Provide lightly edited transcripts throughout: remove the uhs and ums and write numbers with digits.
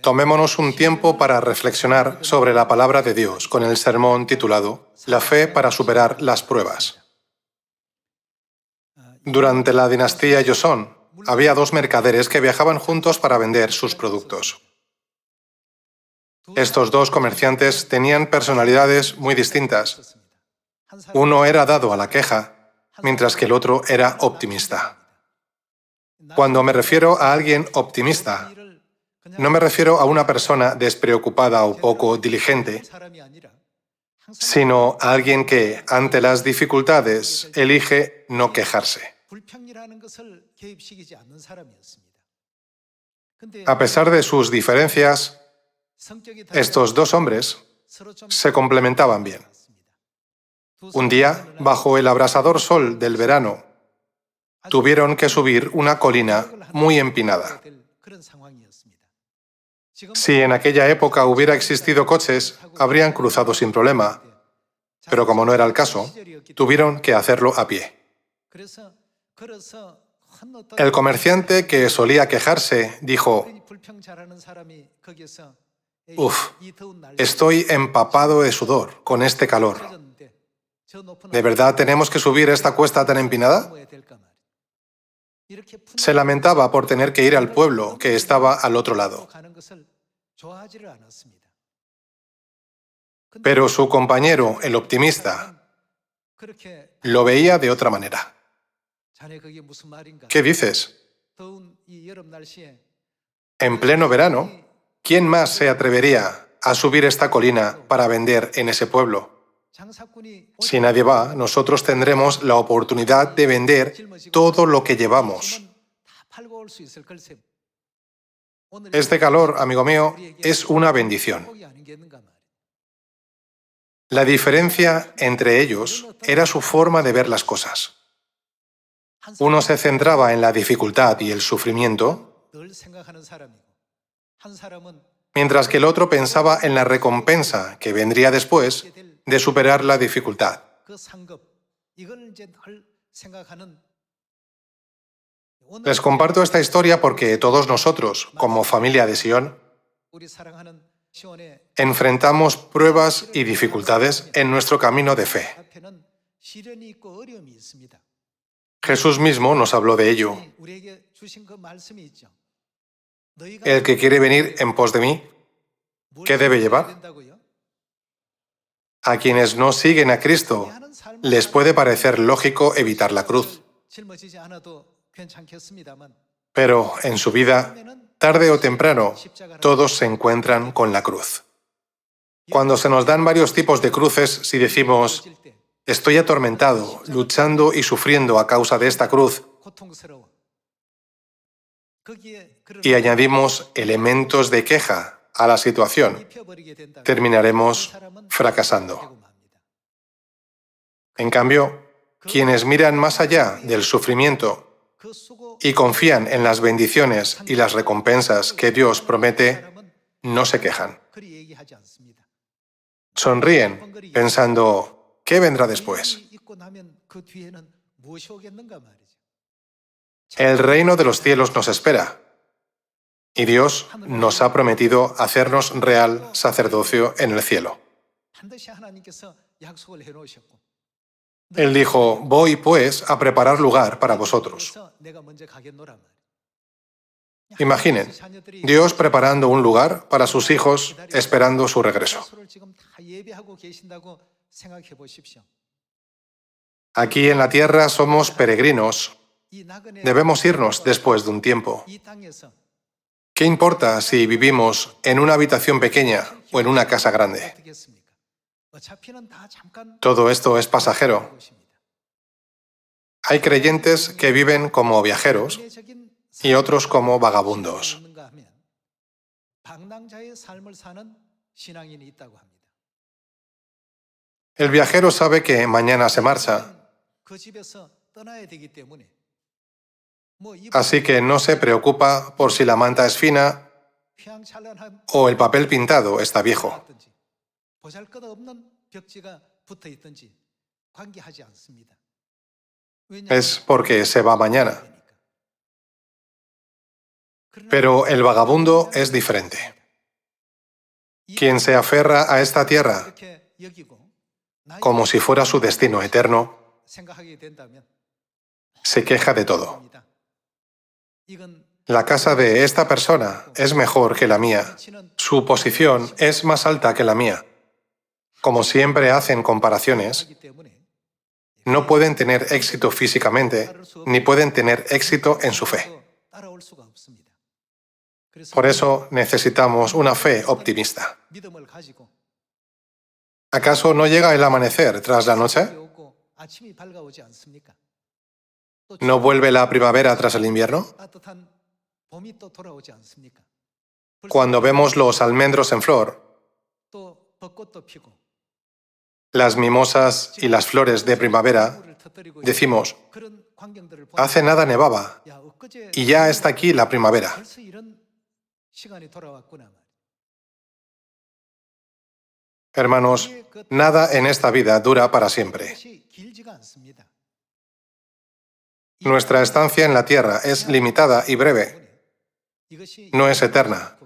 Tomémonos un tiempo para reflexionar sobre la palabra de Dios con el sermón titulado La fe para superar las pruebas. Durante la dinastía Joseon, había dos mercaderes que viajaban juntos para vender sus productos. Estos dos comerciantes tenían personalidades muy distintas. Uno era dado a la queja, mientras que el otro era optimista. Cuando me refiero a alguien optimista, no me refiero a una persona despreocupada o poco diligente, sino a alguien que, ante las dificultades, elige no quejarse. A pesar de sus diferencias, estos dos hombres se complementaban bien. Un día, bajo el abrasador sol del verano, tuvieron que subir una colina muy empinada. Si en aquella época hubiera existido coches, habrían cruzado sin problema, pero como no era el caso, tuvieron que hacerlo a pie. El comerciante que solía quejarse dijo: «Uf, estoy empapado de sudor con este calor. ¿De verdad tenemos que subir esta cuesta tan empinada?». Se lamentaba por tener que ir al pueblo que estaba al otro lado. Pero su compañero, el optimista, lo veía de otra manera. ¿Qué dices? En pleno verano, ¿quién más se atrevería a subir esta colina para vender en ese pueblo? Si nadie va, nosotros tendremos la oportunidad de vender todo lo que llevamos. Este calor, amigo mío, es una bendición. La diferencia entre ellos era su forma de ver las cosas. Uno se centraba en la dificultad y el sufrimiento, mientras que el otro pensaba en la recompensa que vendría después de superar la dificultad. Les comparto esta historia porque todos nosotros, como familia de Sion, enfrentamos pruebas y dificultades en nuestro camino de fe. Jesús mismo nos habló de ello. El que quiere venir en pos de mí, ¿qué debe llevar? A quienes no siguen a Cristo, les puede parecer lógico evitar la cruz. Pero en su vida, tarde o temprano, todos se encuentran con la cruz. Cuando se nos dan varios tipos de cruces, si decimos: «Estoy atormentado, luchando y sufriendo a causa de esta cruz», y añadimos elementos de queja a la situación, terminaremos fracasando. En cambio, quienes miran más allá del sufrimiento y confían en las bendiciones y las recompensas que Dios promete, no se quejan. Sonríen pensando: ¿qué vendrá después? El reino de los cielos nos espera, y Dios nos ha prometido hacernos real sacerdocio en el cielo. Él dijo: «Voy, pues, a preparar lugar para vosotros». Imaginen, Dios preparando un lugar para sus hijos, esperando su regreso. Aquí en la tierra somos peregrinos. Debemos irnos después de un tiempo. ¿Qué importa si vivimos en una habitación pequeña o en una casa grande? Todo esto es pasajero. Hay creyentes que viven como viajeros y otros como vagabundos. El viajero sabe que mañana se marcha, así que no se preocupa por si la manta es fina o el papel pintado está viejo. Es porque se va mañana. Pero el vagabundo es diferente. Quien se aferra a esta tierra como si fuera su destino eterno, se queja de todo. La casa de esta persona es mejor que la mía. Su posición es más alta que la mía. Como siempre hacen comparaciones, no pueden tener éxito físicamente, ni pueden tener éxito en su fe. Por eso necesitamos una fe optimista. ¿Acaso no llega el amanecer tras la noche? ¿No vuelve la primavera tras el invierno? Cuando vemos los almendros en flor, las mimosas y las flores de primavera, decimos, hace nada nevaba y ya está aquí la primavera. Hermanos, nada en esta vida dura para siempre. Nuestra estancia en la tierra es limitada y breve, no es eterna.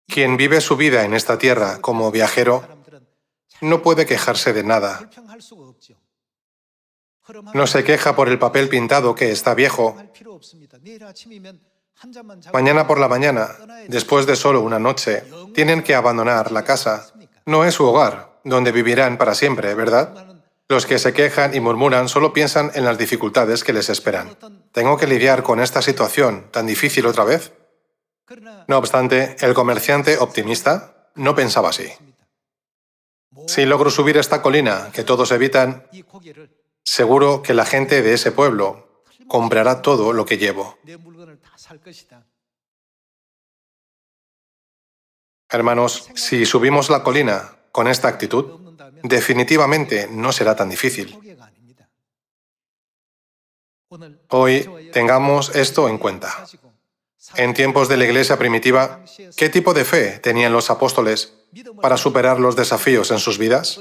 Quien vive su vida en esta tierra como viajero no puede quejarse de nada. No se queja por el papel pintado que está viejo. Mañana por la mañana, después de solo una noche, tienen que abandonar la casa. No es su hogar, donde vivirán para siempre, ¿verdad? Los que se quejan y murmuran solo piensan en las dificultades que les esperan. ¿Tengo que lidiar con esta situación tan difícil otra vez? No obstante, el comerciante optimista no pensaba así. Si logro subir esta colina que todos evitan, seguro que la gente de ese pueblo comprará todo lo que llevo. Hermanos, si subimos la colina con esta actitud, definitivamente no será tan difícil. Hoy tengamos esto en cuenta. En tiempos de la Iglesia primitiva, ¿qué tipo de fe tenían los apóstoles para superar los desafíos en sus vidas?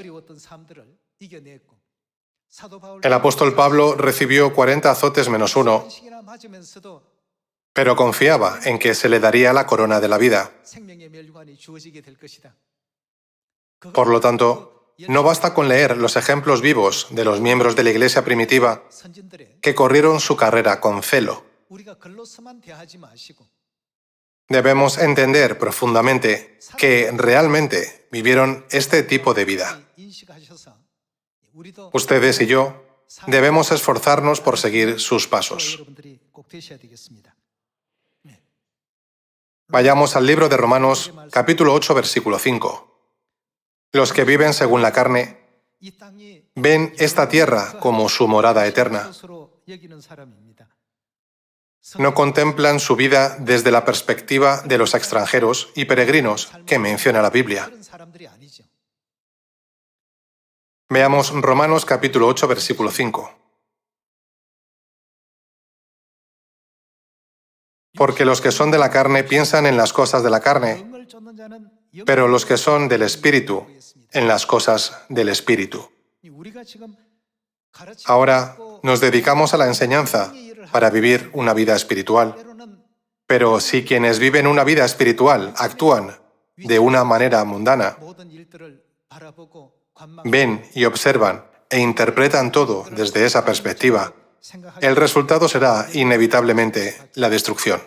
El apóstol Pablo recibió 40 azotes menos uno, pero confiaba en que se le daría la corona de la vida. Por lo tanto, no basta con leer los ejemplos vivos de los miembros de la Iglesia primitiva que corrieron su carrera con celo. Debemos entender profundamente que realmente vivieron este tipo de vida. Ustedes y yo debemos esforzarnos por seguir sus pasos. Vayamos al libro de Romanos, capítulo 8, versículo 5. Los que viven según la carne ven esta tierra como su morada eterna. No contemplan su vida desde la perspectiva de los extranjeros y peregrinos que menciona la Biblia. Veamos Romanos capítulo 8, versículo 5. Porque los que son de la carne piensan en las cosas de la carne, pero los que son del Espíritu, en las cosas del Espíritu. Ahora nos dedicamos a la enseñanza para vivir una vida espiritual. Pero si quienes viven una vida espiritual actúan de una manera mundana, ven y observan e interpretan todo desde esa perspectiva, el resultado será inevitablemente la destrucción.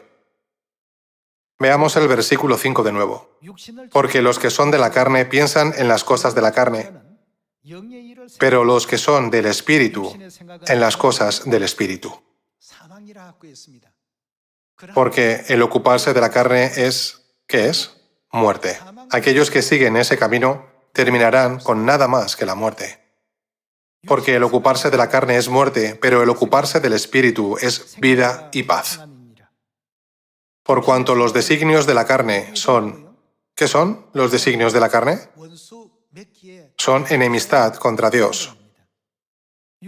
Veamos el versículo 5 de nuevo. Porque los que son de la carne piensan en las cosas de la carne, pero los que son del Espíritu, en las cosas del Espíritu. Porque el ocuparse de la carne es, ¿qué es? Muerte. Aquellos que siguen ese camino terminarán con nada más que la muerte. Porque el ocuparse de la carne es muerte, pero el ocuparse del Espíritu es vida y paz. Por cuanto los designios de la carne son... ¿Qué son los designios de la carne? Son enemistad contra Dios.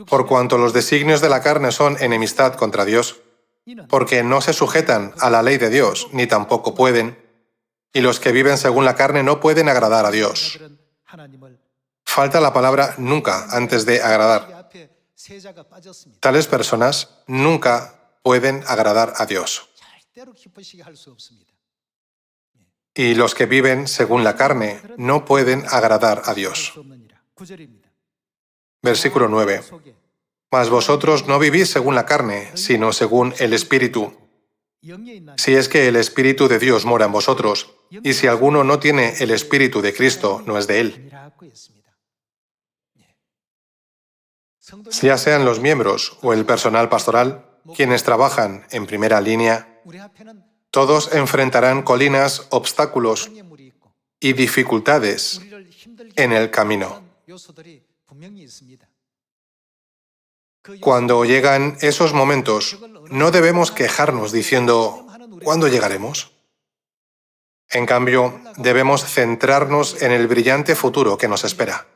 Por cuanto los designios de la carne son enemistad contra Dios, porque no se sujetan a la ley de Dios, ni tampoco pueden, y los que viven según la carne no pueden agradar a Dios. Falta la palabra nunca antes de agradar. Tales personas nunca pueden agradar a Dios. y los que viven según la carne no pueden agradar a Dios. Versículo 9. Mas vosotros no vivís según la carne, sino según el Espíritu. Si es que el Espíritu de Dios mora en vosotros, y si alguno no tiene el Espíritu de Cristo, no es de él. Ya sean los miembros o el personal pastoral, quienes trabajan en primera línea, todos enfrentarán colinas, obstáculos y dificultades en el camino. Cuando llegan esos momentos, no debemos quejarnos diciendo, ¿cuándo llegaremos? En cambio, debemos centrarnos en el brillante futuro que nos espera.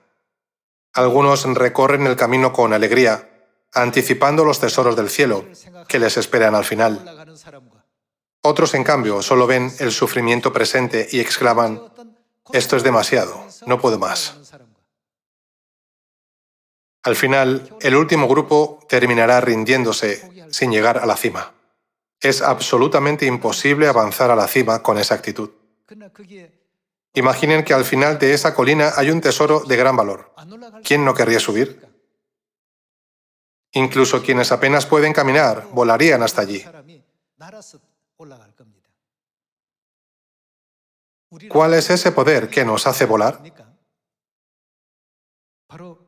Algunos recorren el camino con alegría, anticipando los tesoros del cielo, que les esperan al final. Otros, en cambio, solo ven el sufrimiento presente y exclaman, esto es demasiado, no puedo más. Al final, el último grupo terminará rindiéndose sin llegar a la cima. Es absolutamente imposible avanzar a la cima con esa actitud. Imaginen que al final de esa colina hay un tesoro de gran valor. ¿Quién no querría subir? Incluso quienes apenas pueden caminar volarían hasta allí. ¿Cuál es ese poder que nos hace volar?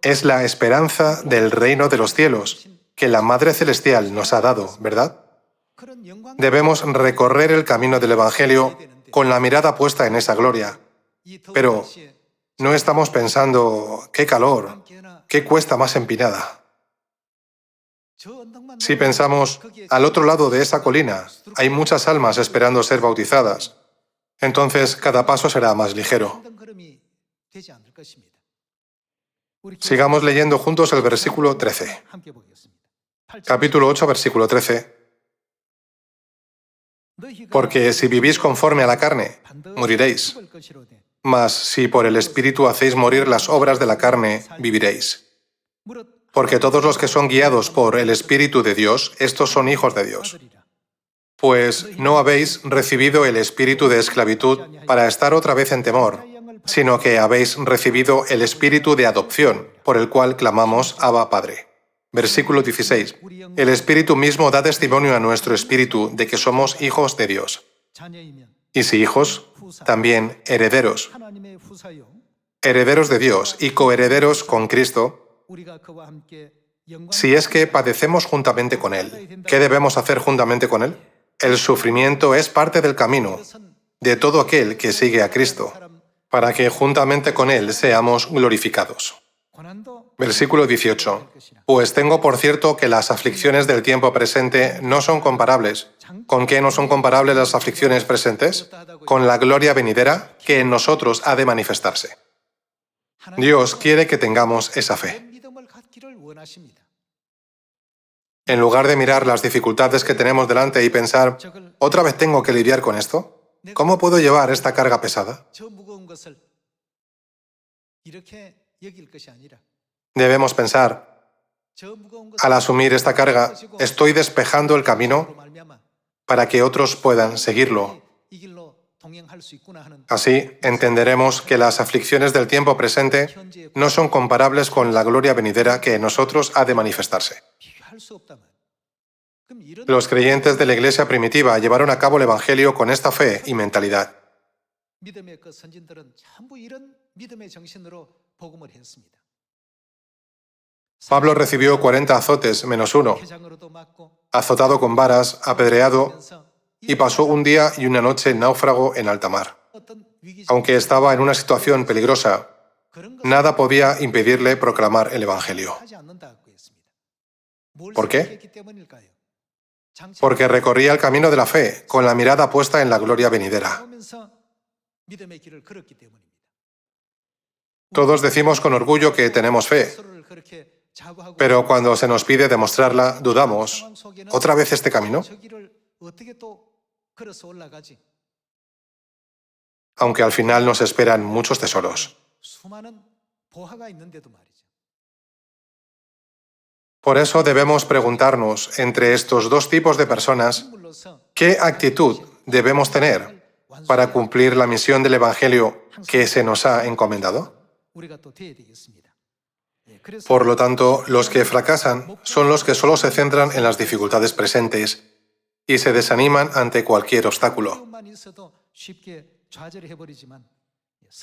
Es la esperanza del reino de los cielos que la Madre Celestial nos ha dado, ¿verdad? Debemos recorrer el camino del Evangelio con la mirada puesta en esa gloria. Pero no estamos pensando, qué calor, qué cuesta más empinada. Si pensamos, al otro lado de esa colina hay muchas almas esperando ser bautizadas, entonces cada paso será más ligero. Sigamos leyendo juntos el versículo 13. Capítulo 8, versículo 13. Porque si vivís conforme a la carne, moriréis. Mas si por el Espíritu hacéis morir las obras de la carne, viviréis. Porque todos los que son guiados por el Espíritu de Dios, estos son hijos de Dios. Pues no habéis recibido el espíritu de esclavitud para estar otra vez en temor, sino que habéis recibido el espíritu de adopción, por el cual clamamos Abba Padre. Versículo 16. El Espíritu mismo da testimonio a nuestro espíritu de que somos hijos de Dios. Y si hijos, también herederos. Herederos de Dios y coherederos con Cristo, si es que padecemos juntamente con Él. ¿Qué debemos hacer juntamente con Él? El sufrimiento es parte del camino de todo aquel que sigue a Cristo, para que juntamente con Él seamos glorificados. Versículo 18. Pues tengo por cierto que las aflicciones del tiempo presente no son comparables. ¿Con qué no son comparables las aflicciones presentes? Con la gloria venidera que en nosotros ha de manifestarse. Dios quiere que tengamos esa fe. En lugar de mirar las dificultades que tenemos delante y pensar, ¿otra vez tengo que lidiar con esto? ¿Cómo puedo llevar esta carga pesada? Debemos pensar, al asumir esta carga, estoy despejando el camino para que otros puedan seguirlo. Así entenderemos que las aflicciones del tiempo presente no son comparables con la gloria venidera que en nosotros ha de manifestarse. Los creyentes de la iglesia primitiva llevaron a cabo el Evangelio con esta fe y mentalidad. Pablo recibió 40 azotes menos uno, azotado con varas, apedreado, y pasó un día y una noche náufrago en alta mar. Aunque estaba en una situación peligrosa, nada podía impedirle proclamar el Evangelio. ¿Por qué? Porque recorría el camino de la fe, con la mirada puesta en la gloria venidera. Todos decimos con orgullo que tenemos fe, pero cuando se nos pide demostrarla, dudamos. ¿Otra vez este camino? Aunque al final nos esperan muchos tesoros. Por eso debemos preguntarnos, entre estos dos tipos de personas, ¿qué actitud debemos tener para cumplir la misión del Evangelio que se nos ha encomendado? Por lo tanto, los que fracasan son los que solo se centran en las dificultades presentes y se desaniman ante cualquier obstáculo.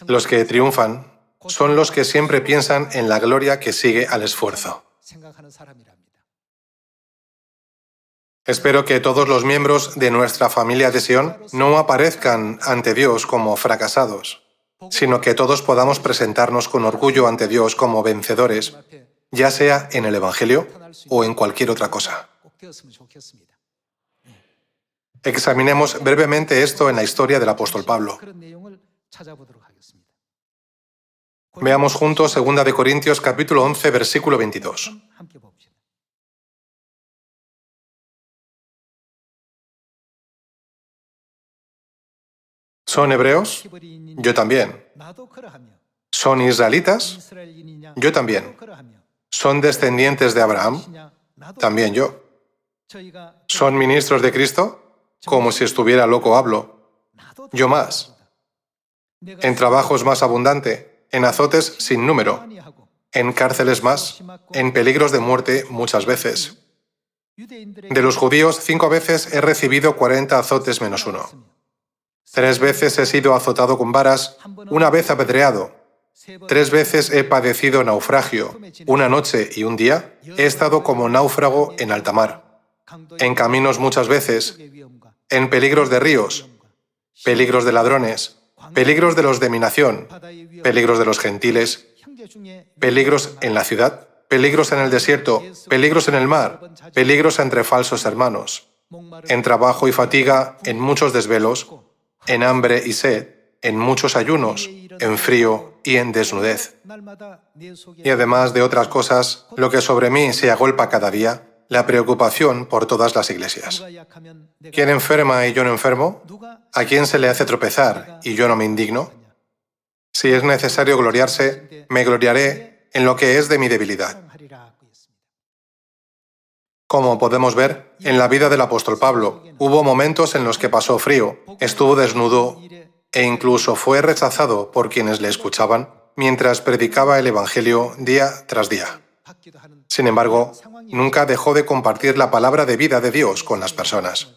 Los que triunfan son los que siempre piensan en la gloria que sigue al esfuerzo. Espero que todos los miembros de nuestra familia de Sion no aparezcan ante Dios como fracasados, sino que todos podamos presentarnos con orgullo ante Dios como vencedores, ya sea en el Evangelio o en cualquier otra cosa. Examinemos brevemente esto en la historia del apóstol Pablo. Veamos juntos 2 de Corintios capítulo 11, versículo 22. ¿Son hebreos? Yo también. ¿Son israelitas? Yo también. ¿Son descendientes de Abraham? También yo. ¿Son ministros de Cristo? Como si estuviera loco hablo. Yo más. En trabajos más abundante, en azotes sin número, en cárceles más, en peligros de muerte muchas veces. De los judíos, 5 veces he recibido 40 azotes menos 1. 3 veces he sido azotado con varas, 1 vez apedreado. 3 veces he padecido naufragio. 1 noche y 1 día he estado como náufrago en alta mar. En caminos muchas veces, en peligros de ríos, peligros de ladrones, peligros de los de mi nación, peligros de los gentiles, peligros en la ciudad, peligros en el desierto, peligros en el mar, peligros entre falsos hermanos, en trabajo y fatiga, en muchos desvelos, en hambre y sed, en muchos ayunos, en frío y en desnudez. Y además de otras cosas, lo que sobre mí se agolpa cada día, la preocupación por todas las iglesias. ¿Quién enferma y yo no enfermo? ¿A quién se le hace tropezar y yo no me indigno? Si es necesario gloriarse, me gloriaré en lo que es de mi debilidad. Como podemos ver, en la vida del apóstol Pablo, hubo momentos en los que pasó frío, estuvo desnudo e incluso fue rechazado por quienes le escuchaban mientras predicaba el Evangelio día tras día. Sin embargo, nunca dejó de compartir la palabra de vida de Dios con las personas.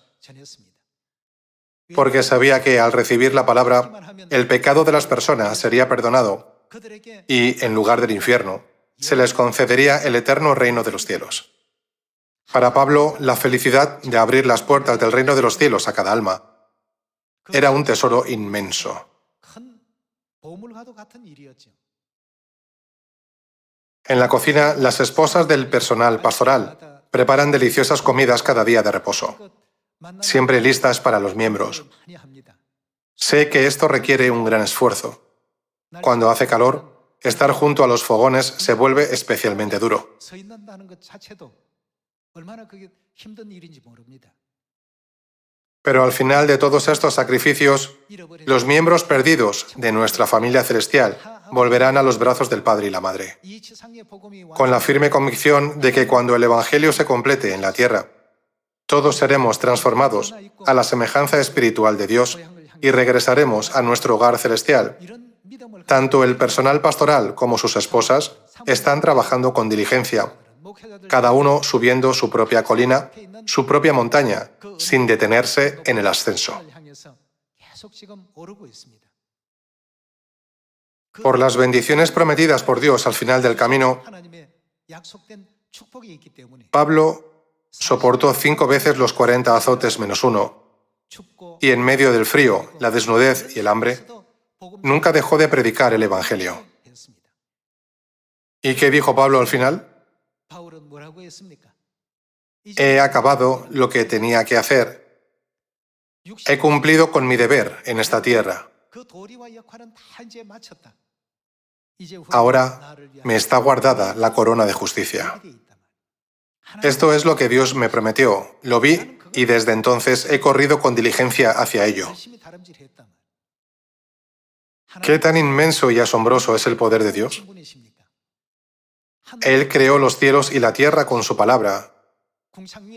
Porque sabía que al recibir la palabra, el pecado de las personas sería perdonado y, en lugar del infierno, se les concedería el eterno reino de los cielos. Para Pablo, la felicidad de abrir las puertas del reino de los cielos a cada alma era un tesoro inmenso. En la cocina, las esposas del personal pastoral preparan deliciosas comidas cada día de reposo, siempre listas para los miembros. Sé que esto requiere un gran esfuerzo. Cuando hace calor, estar junto a los fogones se vuelve especialmente duro. Pero al final de todos estos sacrificios, los miembros perdidos de nuestra familia celestial volverán a los brazos del Padre y la Madre, con la firme convicción de que cuando el Evangelio se complete en la tierra, todos seremos transformados a la semejanza espiritual de Dios y regresaremos a nuestro hogar celestial. Tanto el personal pastoral como sus esposas están trabajando con diligencia, cada uno subiendo su propia colina, su propia montaña, sin detenerse en el ascenso. Por las bendiciones prometidas por Dios al final del camino, Pablo soportó 5 veces los 40 azotes menos 1, y en medio del frío, la desnudez y el hambre, nunca dejó de predicar el Evangelio. ¿Y qué dijo Pablo al final? He acabado lo que tenía que hacer. He cumplido con mi deber en esta tierra. Ahora me está guardada la corona de justicia. Esto es lo que Dios me prometió. Lo vi y desde entonces he corrido con diligencia hacia ello. ¿Qué tan inmenso y asombroso es el poder de Dios? Él creó los cielos y la tierra con su palabra.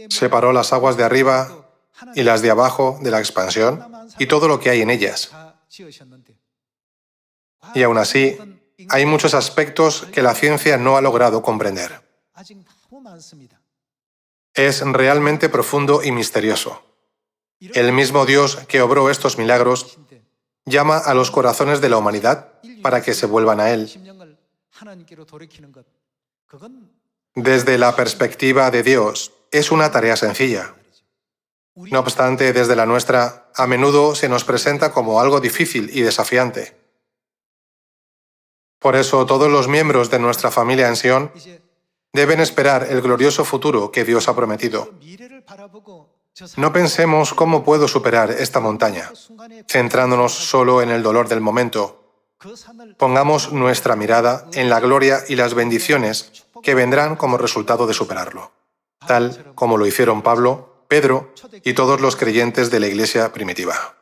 Separó las aguas de arriba y las de abajo de la expansión y todo lo que hay en ellas. Y aún así, hay muchos aspectos que la ciencia no ha logrado comprender. Es realmente profundo y misterioso. El mismo Dios que obró estos milagros llama a los corazones de la humanidad para que se vuelvan a Él. Desde la perspectiva de Dios, es una tarea sencilla. No obstante, desde la nuestra, a menudo se nos presenta como algo difícil y desafiante. Por eso, todos los miembros de nuestra familia en Sion deben esperar el glorioso futuro que Dios ha prometido. No pensemos cómo puedo superar esta montaña, centrándonos solo en el dolor del momento. Pongamos nuestra mirada en la gloria y las bendiciones que vendrán como resultado de superarlo, tal como lo hicieron Pablo, Pedro y todos los creyentes de la iglesia primitiva.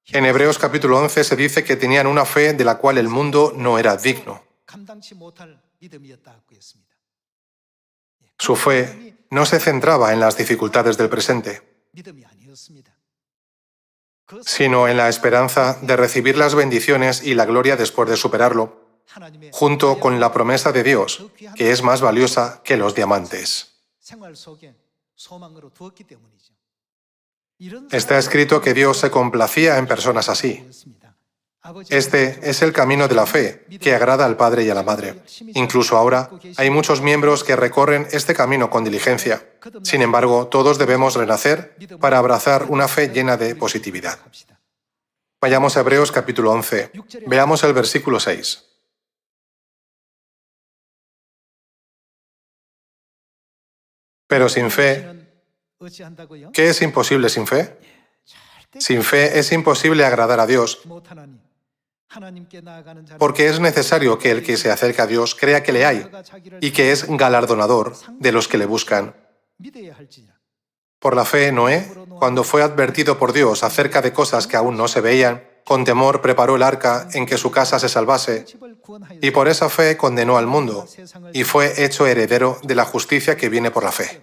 En Hebreos capítulo 11 se dice que tenían una fe de la cual el mundo no era digno. Su fe no se centraba en las dificultades del presente, sino en la esperanza de recibir las bendiciones y la gloria después de superarlo, junto con la promesa de Dios, que es más valiosa que los diamantes. Está escrito que Dios se complacía en personas así. Este es el camino de la fe, que agrada al Padre y a la Madre. Incluso ahora, hay muchos miembros que recorren este camino con diligencia. Sin embargo, todos debemos renacer para abrazar una fe llena de positividad. Vayamos a Hebreos capítulo 11. Veamos el versículo 6. Pero sin fe, ¿qué es imposible sin fe? Sin fe es imposible agradar a Dios, porque es necesario que el que se acerca a Dios crea que le hay y que es galardonador de los que le buscan. Por la fe, Noé, cuando fue advertido por Dios acerca de cosas que aún no se veían, con temor preparó el arca en que su casa se salvase, y por esa fe condenó al mundo, y fue hecho heredero de la justicia que viene por la fe.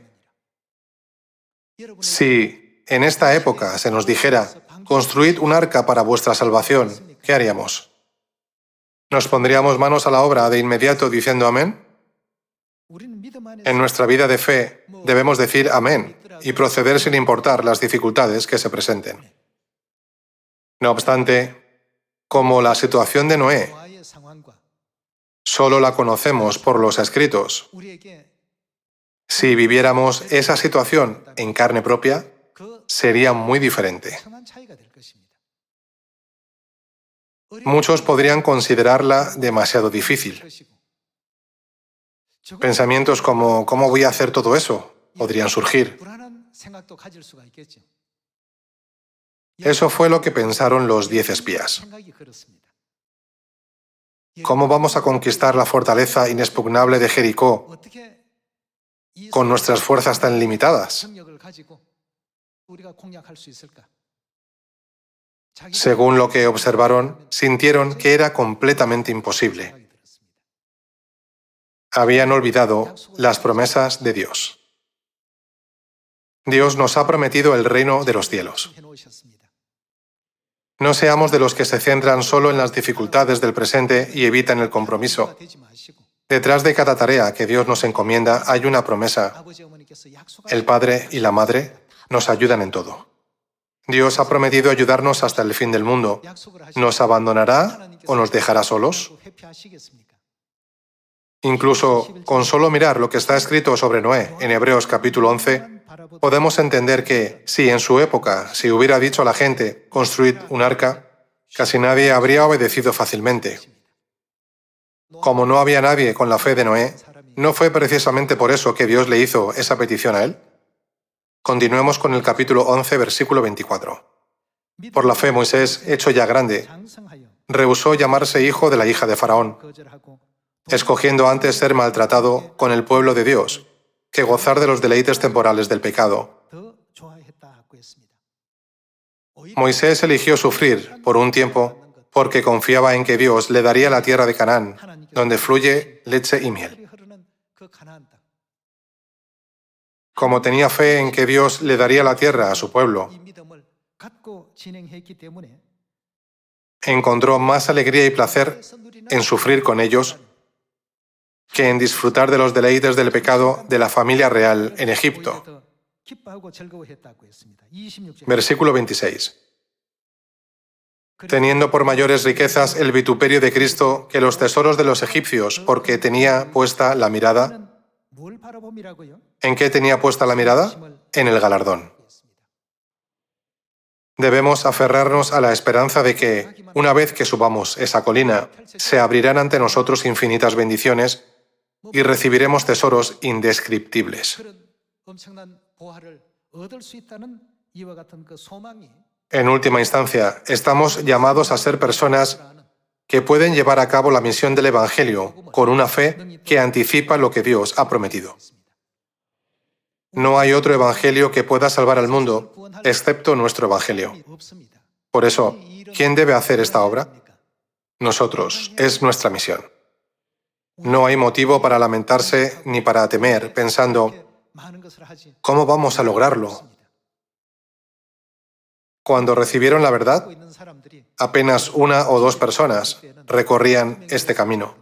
Si en esta época se nos dijera, construid un arca para vuestra salvación, ¿qué haríamos? ¿Nos pondríamos manos a la obra de inmediato diciendo amén? En nuestra vida de fe debemos decir amén y proceder sin importar las dificultades que se presenten. No obstante, como la situación de Noé solo la conocemos por los escritos, si viviéramos esa situación en carne propia, sería muy diferente. Muchos podrían considerarla demasiado difícil. Pensamientos como ¿cómo voy a hacer todo eso? Podrían surgir. Eso fue lo que pensaron los 10 espías. ¿Cómo vamos a conquistar la fortaleza inexpugnable de Jericó con nuestras fuerzas tan limitadas? Según lo que observaron, sintieron que era completamente imposible. Habían olvidado las promesas de Dios. Dios nos ha prometido el reino de los cielos. No seamos de los que se centran solo en las dificultades del presente y evitan el compromiso. Detrás de cada tarea que Dios nos encomienda hay una promesa. El Padre y la Madre nos ayudan en todo. Dios ha prometido ayudarnos hasta el fin del mundo. ¿Nos abandonará o nos dejará solos? Incluso con solo mirar lo que está escrito sobre Noé en Hebreos capítulo 11, podemos entender que, si en su época se hubiera dicho a la gente, construid un arca, casi nadie habría obedecido fácilmente. Como no había nadie con la fe de Noé, ¿no fue precisamente por eso que Dios le hizo esa petición a él? Continuemos con el capítulo 11, versículo 24. Por la fe Moisés, hecho ya grande, rehusó llamarse hijo de la hija de Faraón, escogiendo antes ser maltratado con el pueblo de Dios que gozar de los deleites temporales del pecado. Moisés eligió sufrir por un tiempo porque confiaba en que Dios le daría la tierra de Canaán, donde fluye leche y miel. Como tenía fe en que Dios le daría la tierra a su pueblo, encontró más alegría y placer en sufrir con ellos que en disfrutar de los deleites del pecado de la familia real en Egipto. Versículo 26. Teniendo por mayores riquezas el vituperio de Cristo que los tesoros de los egipcios, porque tenía puesta la mirada. ¿En qué tenía puesta la mirada? En el galardón. Debemos aferrarnos a la esperanza de que, una vez que subamos esa colina, se abrirán ante nosotros infinitas bendiciones y recibiremos tesoros indescriptibles. En última instancia, estamos llamados a ser personas que pueden llevar a cabo la misión del Evangelio con una fe que anticipa lo que Dios ha prometido. No hay otro Evangelio que pueda salvar al mundo, excepto nuestro Evangelio. Por eso, ¿quién debe hacer esta obra? Nosotros, es nuestra misión. No hay motivo para lamentarse ni para temer, pensando, ¿cómo vamos a lograrlo? Cuando recibieron la verdad, apenas 1 o 2 personas recorrían este camino.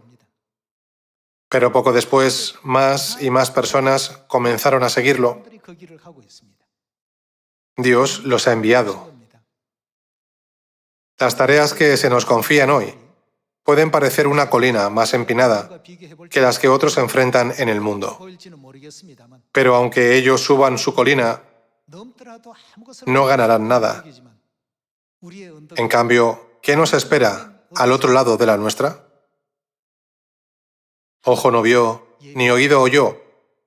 Pero poco después, más y más personas comenzaron a seguirlo. Dios los ha enviado. Las tareas que se nos confían hoy pueden parecer una colina más empinada que las que otros enfrentan en el mundo. Pero aunque ellos suban su colina, no ganarán nada. En cambio, ¿qué nos espera al otro lado de la nuestra? Ojo no vio, ni oído oyó,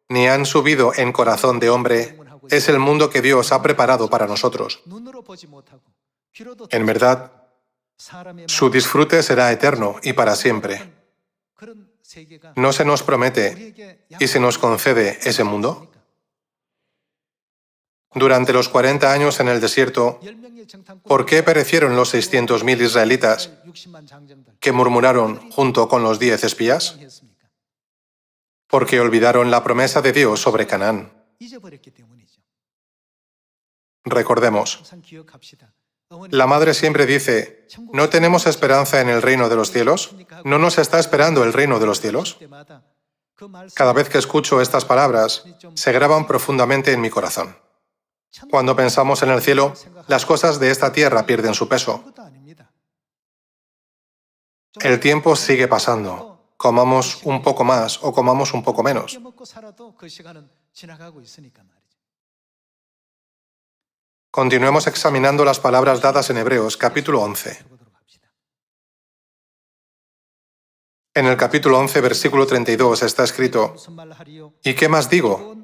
ni han subido en corazón de hombre, es el mundo que Dios ha preparado para nosotros. En verdad, su disfrute será eterno y para siempre. ¿No se nos promete y se nos concede ese mundo? Durante los 40 años en el desierto, ¿por qué perecieron los 600.000 israelitas que murmuraron junto con los 10 espías? Porque olvidaron la promesa de Dios sobre Canaán. Recordemos, la madre siempre dice, ¿no tenemos esperanza en el reino de los cielos? ¿No nos está esperando el reino de los cielos? Cada vez que escucho estas palabras, se graban profundamente en mi corazón. Cuando pensamos en el cielo, las cosas de esta tierra pierden su peso. El tiempo sigue pasando, comamos un poco más o comamos un poco menos. Continuemos examinando las palabras dadas en Hebreos, capítulo 11. En el capítulo 11, versículo 32, está escrito, ¿y qué más digo?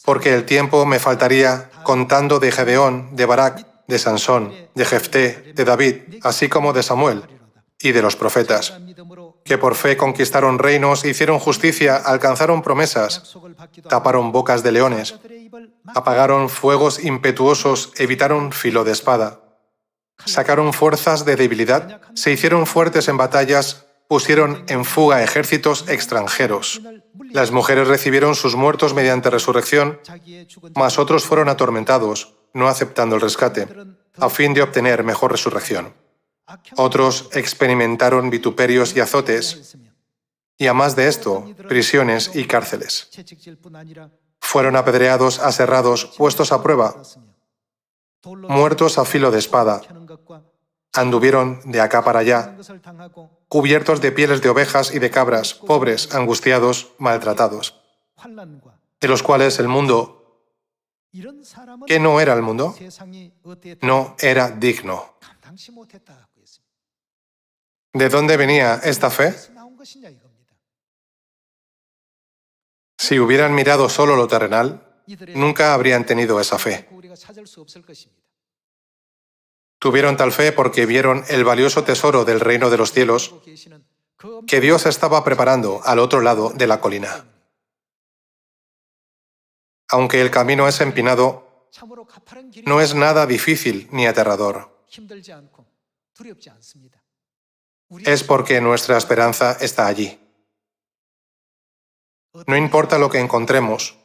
Porque el tiempo me faltaría contando de Gedeón, de Barak, de Sansón, de Jefté, de David, así como de Samuel y de los profetas, que por fe conquistaron reinos, hicieron justicia, alcanzaron promesas, taparon bocas de leones, apagaron fuegos impetuosos, evitaron filo de espada, sacaron fuerzas de debilidad, se hicieron fuertes en batallas, pusieron en fuga ejércitos extranjeros. Las mujeres recibieron sus muertos mediante resurrección, mas otros fueron atormentados, no aceptando el rescate, a fin de obtener mejor resurrección. Otros experimentaron vituperios y azotes, y a más de esto, prisiones y cárceles. Fueron apedreados, aserrados, puestos a prueba, muertos a filo de espada, anduvieron de acá para allá, cubiertos de pieles de ovejas y de cabras, pobres, angustiados, maltratados, de los cuales el mundo, ¿qué no era el mundo? No era digno. ¿De dónde venía esta fe? Si hubieran mirado solo lo terrenal, nunca habrían tenido esa fe. Tuvieron tal fe porque vieron el valioso tesoro del reino de los cielos que Dios estaba preparando al otro lado de la colina. Aunque el camino es empinado, no es nada difícil ni aterrador. Es porque nuestra esperanza está allí. No importa lo que encontremos,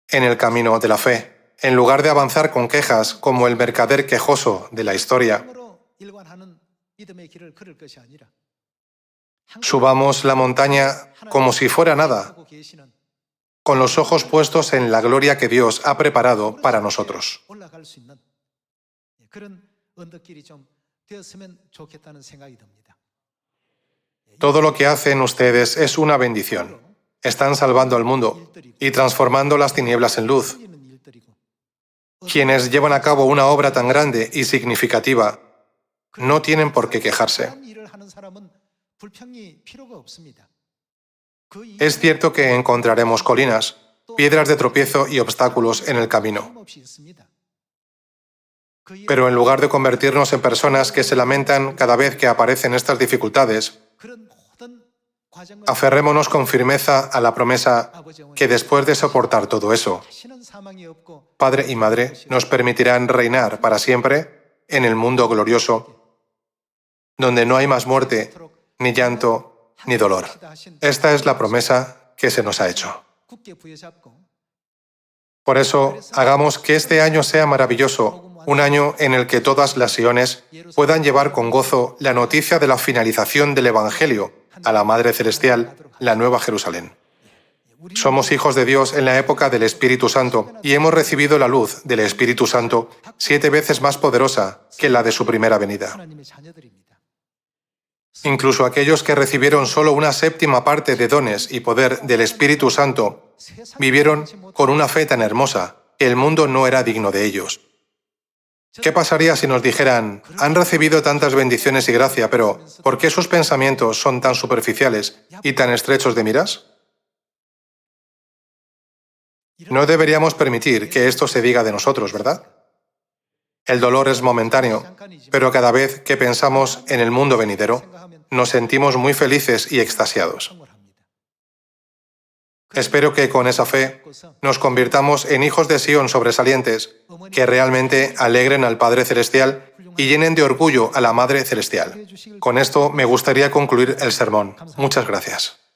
en el camino de la fe, en lugar de avanzar con quejas como el mercader quejoso de la historia. Subamos la montaña como si fuera nada, con los ojos puestos en la gloria que Dios ha preparado para nosotros. Todo lo que hacen ustedes es una bendición. Están salvando al mundo y transformando las tinieblas en luz. Quienes llevan a cabo una obra tan grande y significativa no tienen por qué quejarse. Es cierto que encontraremos colinas, piedras de tropiezo y obstáculos en el camino. Pero en lugar de convertirnos en personas que se lamentan cada vez que aparecen estas dificultades, aferrémonos con firmeza a la promesa que después de soportar todo eso, Padre y Madre nos permitirán reinar para siempre en el mundo glorioso, donde no hay más muerte, ni llanto, ni dolor. Esta es la promesa que se nos ha hecho. Por eso, hagamos que este año sea maravilloso, un año en el que todas las siones puedan llevar con gozo la noticia de la finalización del Evangelio a la Madre Celestial, la Nueva Jerusalén. Somos hijos de Dios en la época del Espíritu Santo y hemos recibido la luz del Espíritu Santo 7 veces más poderosa que la de su primera venida. Incluso aquellos que recibieron solo una séptima parte de dones y poder del Espíritu Santo vivieron con una fe tan hermosa que el mundo no era digno de ellos. ¿Qué pasaría si nos dijeran, han recibido tantas bendiciones y gracia, pero ¿por qué sus pensamientos son tan superficiales y tan estrechos de miras? No deberíamos permitir que esto se diga de nosotros, ¿verdad? El dolor es momentáneo, pero cada vez que pensamos en el mundo venidero, nos sentimos muy felices y extasiados. Espero que con esa fe nos convirtamos en hijos de Sión sobresalientes, que realmente alegren al Padre Celestial y llenen de orgullo a la Madre Celestial. Con esto me gustaría concluir el sermón. Muchas gracias.